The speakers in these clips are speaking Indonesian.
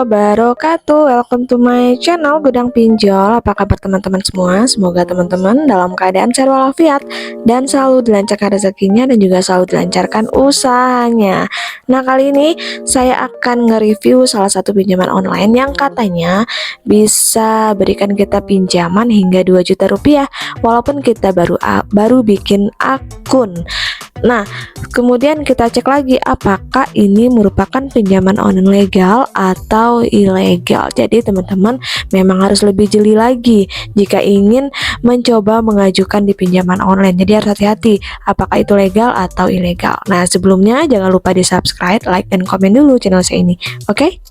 Wabarakatuh, welcome to my channel Gudang Pinjol. Apa kabar teman-teman semua? Semoga teman-teman dalam keadaan sehat walafiat dan selalu dilancarkan rezekinya dan juga selalu dilancarkan usahanya. Nah, kali ini saya akan nge-review salah satu pinjaman online yang katanya bisa berikan kita pinjaman hingga 2 juta rupiah walaupun kita baru bikin akun. Nah, kemudian kita cek lagi apakah ini merupakan pinjaman online legal atau ilegal. Jadi teman-teman memang harus lebih jeli lagi jika ingin mencoba mengajukan di pinjaman online. Jadi harus hati-hati apakah itu legal atau ilegal. Nah, sebelumnya jangan lupa di subscribe, like, dan komen dulu channel saya ini. Oke?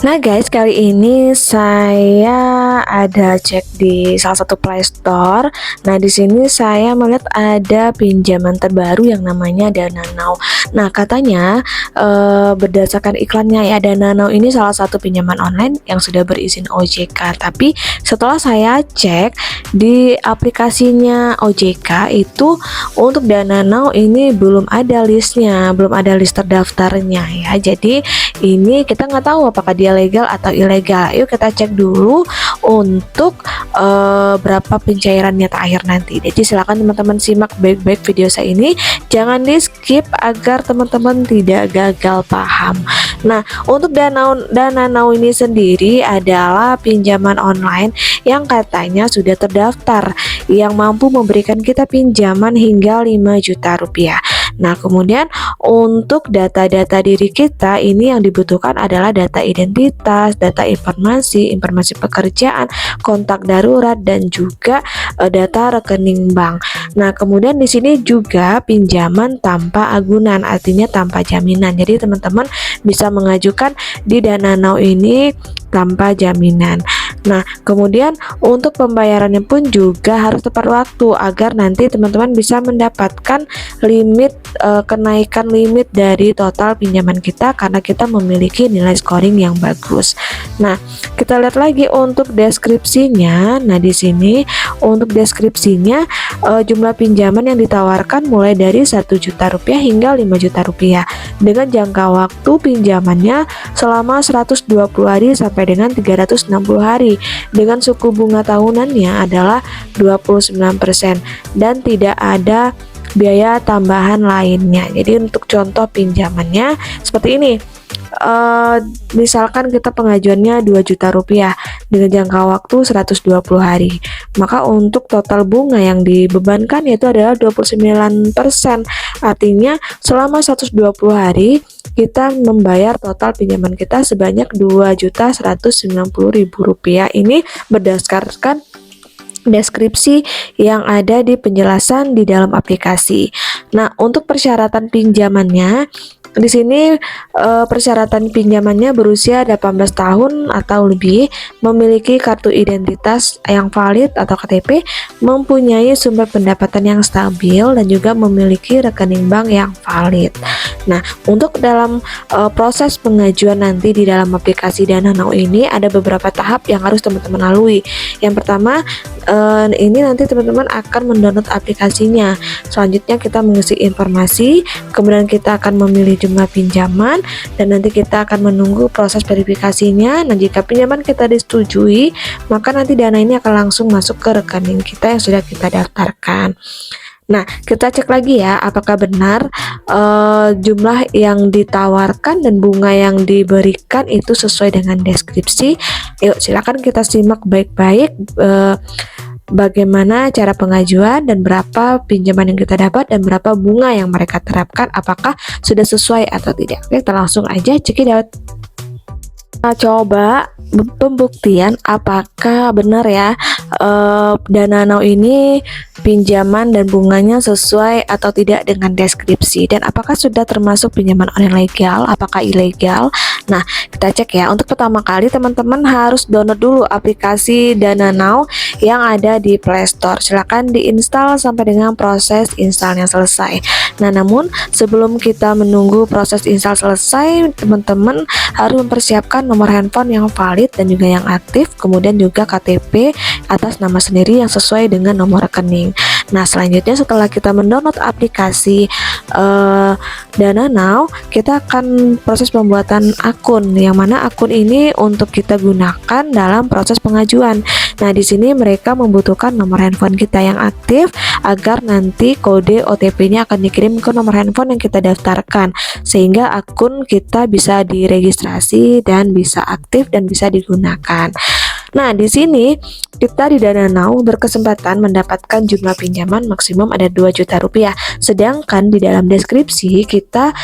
Nah guys, kali ini saya ada cek di salah satu Play Store. Nah, di sini saya melihat ada pinjaman terbaru yang namanya Dana Now. Nah, katanya berdasarkan iklannya ya, Dana Now ini salah satu pinjaman online yang sudah berizin OJK. Tapi setelah saya cek di aplikasinya OJK itu untuk Dana Now ini belum ada listnya, belum ada list terdaftarnya ya. Jadi ini kita nggak tahu apakah dia legal atau ilegal. Yuk kita cek dulu untuk berapa pencairannya terakhir nanti. Jadi silakan teman-teman simak baik-baik video saya ini, jangan di skip agar teman-teman tidak gagal paham. Nah, untuk Dana Now ini sendiri adalah pinjaman online yang katanya sudah terdaftar yang mampu memberikan kita pinjaman hingga 5 juta rupiah. Nah, kemudian untuk data-data diri kita ini yang dibutuhkan adalah data identitas, data informasi pekerjaan, kontak darurat, dan juga data rekening bank. Nah, kemudian di sini juga pinjaman tanpa agunan, artinya tanpa jaminan. Jadi teman-teman bisa mengajukan di Dana Now ini tanpa jaminan. Nah, kemudian untuk pembayarannya pun juga harus tepat waktu agar nanti teman-teman bisa mendapatkan limit kenaikan limit dari total pinjaman kita karena kita memiliki nilai scoring yang bagus. Nah, kita lihat lagi untuk deskripsinya. Nah, di sini untuk deskripsinya jumlah pinjaman yang ditawarkan mulai dari 1 juta rupiah hingga 5 juta rupiah dengan jangka waktu pinjamannya selama 120 hari sampai dengan 360 hari dengan suku bunga tahunannya adalah 29% dan tidak ada biaya tambahan lainnya. Jadi untuk contoh pinjamannya seperti ini. Misalkan kita pengajuannya 2 juta rupiah dengan jangka waktu 120 hari, maka untuk total bunga yang dibebankan yaitu adalah 29%. Artinya selama 120 hari kita membayar total pinjaman kita sebanyak 2.190.000 rupiah. Ini berdasarkan deskripsi yang ada di penjelasan di dalam aplikasi. Nah, untuk persyaratan pinjamannya di sini persyaratan pinjamannya berusia 18 tahun atau lebih, memiliki kartu identitas yang valid atau KTP, mempunyai sumber pendapatan yang stabil, dan juga memiliki rekening bank yang valid. Nah, untuk dalam proses pengajuan nanti di dalam aplikasi Dana Now ini ada beberapa tahap yang harus teman-teman lalui. Yang pertama, ini nanti teman-teman akan mendownload aplikasinya. Selanjutnya kita mengisi informasi, kemudian kita akan memilih jumlah pinjaman, dan nanti kita akan menunggu proses verifikasinya. Nah, jika pinjaman kita disetujui, maka nanti dana ini akan langsung masuk ke rekening kita yang sudah kita daftarkan. Nah, kita cek lagi ya apakah benar jumlah yang ditawarkan dan bunga yang diberikan itu sesuai dengan deskripsi. Yuk silakan kita simak baik-baik bagaimana cara pengajuan dan berapa pinjaman yang kita dapat dan berapa bunga yang mereka terapkan, apakah sudah sesuai atau tidak. Oke, kita langsung aja check it out. Nah, coba pembuktian apakah benar ya Dana Now ini pinjaman dan bunganya sesuai atau tidak dengan deskripsi, dan apakah sudah termasuk pinjaman online legal, apakah ilegal. Nah, kita cek ya. Untuk pertama kali teman-teman harus download dulu aplikasi Dana Now yang ada di Play Store. Silahkan diinstal sampai dengan proses installnya selesai. Nah, namun sebelum kita menunggu proses install selesai, teman-teman harus mempersiapkan nomor handphone yang valid dan juga yang aktif, kemudian juga KTP atas nama sendiri yang sesuai dengan nomor rekening. Nah, selanjutnya setelah kita mendownload aplikasi Dana Now, kita akan proses pembuatan akun, yang mana akun ini untuk kita gunakan dalam proses pengajuan. Nah, di sini mereka membutuhkan nomor handphone kita yang aktif agar nanti kode OTP-nya akan dikirim ke nomor handphone yang kita daftarkan, sehingga akun kita bisa diregistrasi dan bisa aktif dan bisa digunakan. Nah, di sini kita di Dana Now berkesempatan mendapatkan jumlah pinjaman maksimum ada 2 juta rupiah. Sedangkan di dalam deskripsi kita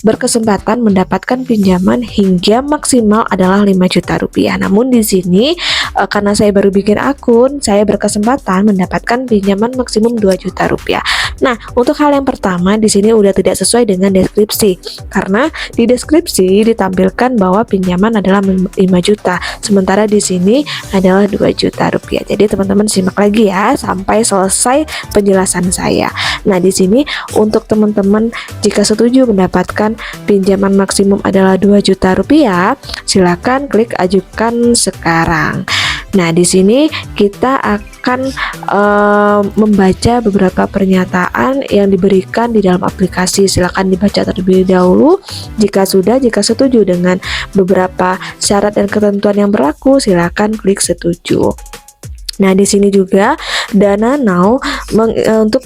berkesempatan mendapatkan pinjaman hingga maksimal adalah 5 juta rupiah. Namun di sini karena saya baru bikin akun, saya berkesempatan mendapatkan pinjaman maksimum 2 juta rupiah. Nah, untuk hal yang pertama di sini udah tidak sesuai dengan deskripsi, karena di deskripsi ditampilkan bahwa pinjaman adalah 5 juta, sementara di sini adalah 2 juta rupiah. Jadi teman-teman simak lagi ya sampai selesai penjelasan saya. Nah, di sini untuk teman-teman jika setuju mendapatkan pinjaman maksimum adalah 2 juta rupiah, silakan klik ajukan sekarang. Nah, di sini kita akan membaca beberapa pernyataan yang diberikan di dalam aplikasi. Silakan dibaca terlebih dahulu. Jika setuju dengan beberapa syarat dan ketentuan yang berlaku, silakan klik setuju. Nah, di sini juga Dana Now untuk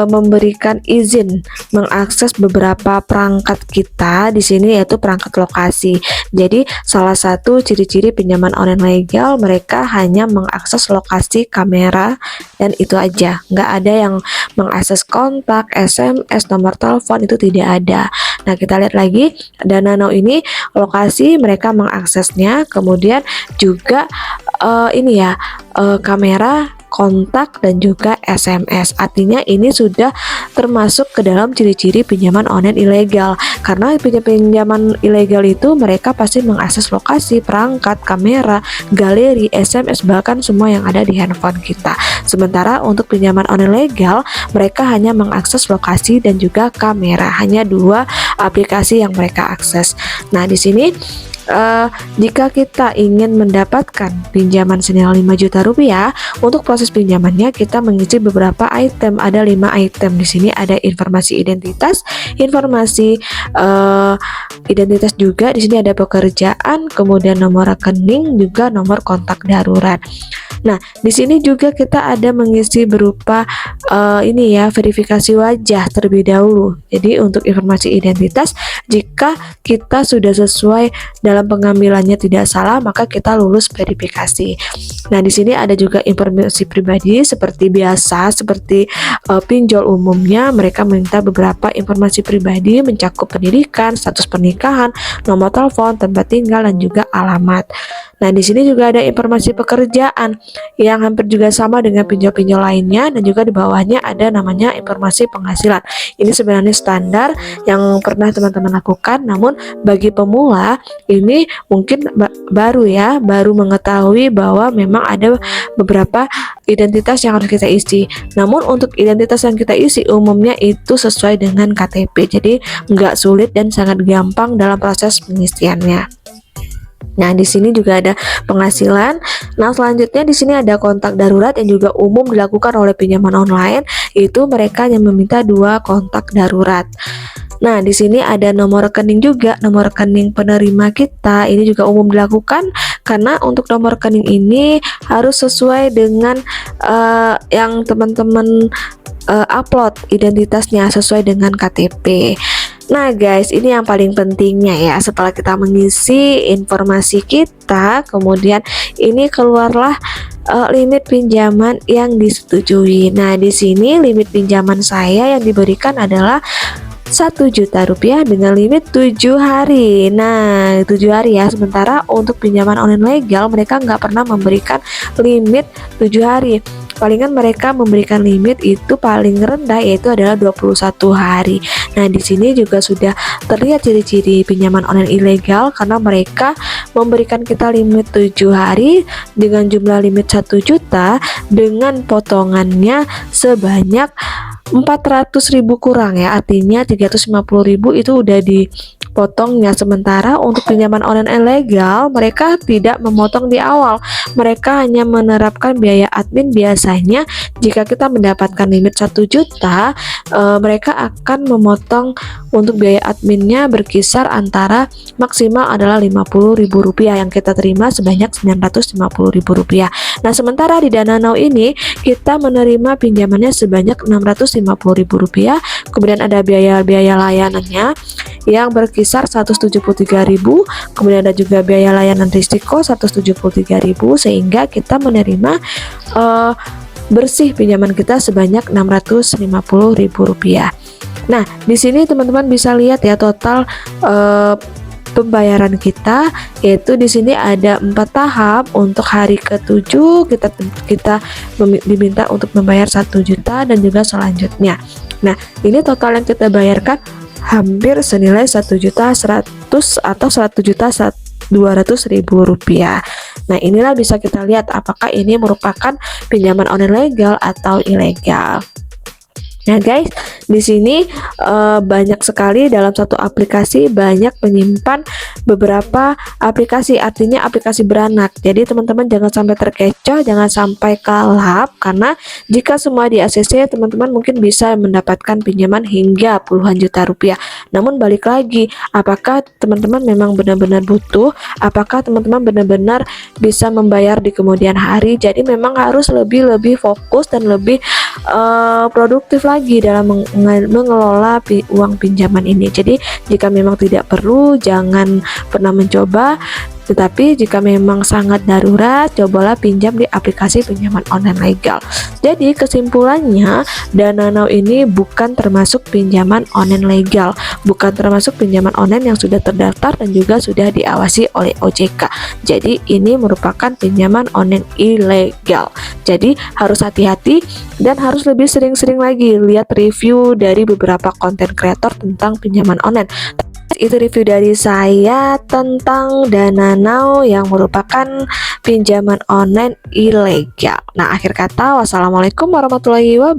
memberikan izin mengakses beberapa perangkat kita di sini, yaitu perangkat lokasi. Jadi salah satu ciri-ciri pinjaman online legal, mereka hanya mengakses lokasi kamera dan itu aja, nggak ada yang mengakses kontak, SMS, nomor telepon, itu tidak ada. Nah, kita lihat lagi Dana Now ini lokasi mereka mengaksesnya, kemudian juga ini ya, kamera, kontak, dan juga SMS. Artinya ini sudah termasuk ke dalam ciri-ciri pinjaman online ilegal. Karena pinjaman ilegal itu mereka pasti mengakses lokasi, perangkat, kamera, galeri, SMS, bahkan semua yang ada di handphone kita. Sementara untuk pinjaman online legal, mereka hanya mengakses lokasi dan juga kamera. Hanya 2 aplikasi yang mereka akses. Nah, di sini jika kita ingin mendapatkan pinjaman senilai 5 juta rupiah, untuk proses pinjamannya kita mengisi beberapa item. Ada 5 item. Di sini ada informasi identitas, informasi identitas juga. Di sini ada pekerjaan, kemudian nomor rekening, juga nomor kontak darurat. Nah, di sini juga kita ada mengisi berupa ini ya, verifikasi wajah terlebih dahulu. Jadi untuk informasi identitas, jika kita sudah sesuai dalam pengambilannya tidak salah, maka kita lulus verifikasi. Nah, di sini ada juga informasi pribadi seperti biasa, seperti pinjol umumnya, mereka minta beberapa informasi pribadi mencakup pendidikan, status pernikahan, nomor telepon, tempat tinggal, dan juga alamat. Nah, di sini juga ada informasi pekerjaan yang hampir juga sama dengan pinjol-pinjol lainnya, dan juga di bawahnya ada namanya informasi penghasilan. Ini sebenarnya standar yang pernah teman-teman lakukan, namun bagi pemula ini mungkin baru mengetahui bahwa memang ada beberapa identitas yang harus kita isi. Namun untuk identitas yang kita isi umumnya itu sesuai dengan KTP, jadi nggak sulit dan sangat gampang dalam proses pengisiannya. Nah, di sini juga ada penghasilan. Nah, selanjutnya di sini ada kontak darurat yang juga umum dilakukan oleh pinjaman online. Itu mereka yang meminta 2 kontak darurat. Nah, di sini ada nomor rekening juga, nomor rekening penerima kita. Ini juga umum dilakukan karena untuk nomor rekening ini harus sesuai dengan yang teman-teman upload identitasnya sesuai dengan KTP. Nah guys, ini yang paling pentingnya ya. Setelah kita mengisi informasi kita, kemudian ini keluarlah limit pinjaman yang disetujui. Nah, di sini limit pinjaman saya yang diberikan adalah 1 juta rupiah dengan limit 7 hari. Nah, 7 hari ya. Sementara untuk pinjaman online legal mereka nggak pernah memberikan limit 7 hari. Palingan mereka memberikan limit itu paling rendah yaitu adalah 21 hari. Nah, di sini juga sudah terlihat ciri-ciri pinjaman online ilegal karena mereka memberikan kita limit 7 hari dengan jumlah limit 1 juta dengan potongannya sebanyak 400.000 kurang ya, artinya 350.000 itu udah dipotongnya. Sementara untuk pinjaman online ilegal mereka tidak memotong di awal, mereka hanya menerapkan biaya admin. Biasanya jika kita mendapatkan limit 1 juta, mereka akan memotong untuk biaya adminnya berkisar antara maksimal adalah Rp50.000 yang kita terima sebanyak Rp950.000. Nah, sementara di Dana Now ini kita menerima pinjamannya sebanyak Rp650.000, kemudian ada biaya-biaya layanannya yang berkisar Rp173.000, kemudian ada juga biaya layanan risiko Rp173.000, sehingga kita menerima bersih pinjaman kita sebanyak Rp650.000. Nah, di sini teman-teman bisa lihat ya total pembayaran kita, yaitu di sini ada 4 tahap. Untuk hari ke-7 kita diminta untuk membayar 1 juta dan juga selanjutnya. Nah, ini total yang kita bayarkan hampir senilai 1.100.000 atau 1.200.000 rupiah. Nah, inilah bisa kita lihat apakah ini merupakan pinjaman online legal atau ilegal. Nah guys, di sini banyak sekali dalam satu aplikasi banyak menyimpan beberapa aplikasi, artinya aplikasi beranak. Jadi teman-teman jangan sampai terkecoh, jangan sampai kalap, karena jika semua di ACC teman-teman mungkin bisa mendapatkan pinjaman hingga puluhan juta rupiah. Namun balik lagi, apakah teman-teman memang benar-benar butuh? Apakah teman-teman benar-benar bisa membayar di kemudian hari? Jadi memang harus lebih fokus dan lebih produktif lagi dalam mengelola uang pinjaman ini. Jadi jika memang tidak perlu, jangan pernah mencoba. Tetapi jika memang sangat darurat, cobalah pinjam di aplikasi pinjaman online legal. Jadi kesimpulannya, Dana Now ini bukan termasuk pinjaman online legal, bukan termasuk pinjaman online yang sudah terdaftar dan juga sudah diawasi oleh OJK. Jadi ini merupakan pinjaman online ilegal. Jadi harus hati-hati dan harus lebih sering-sering lagi lihat review dari beberapa konten kreator tentang pinjaman online. Itu review dari saya tentang Dana Now yang merupakan pinjaman online ilegal. Nah, akhir kata, wassalamualaikum warahmatullahi wabarakatuh.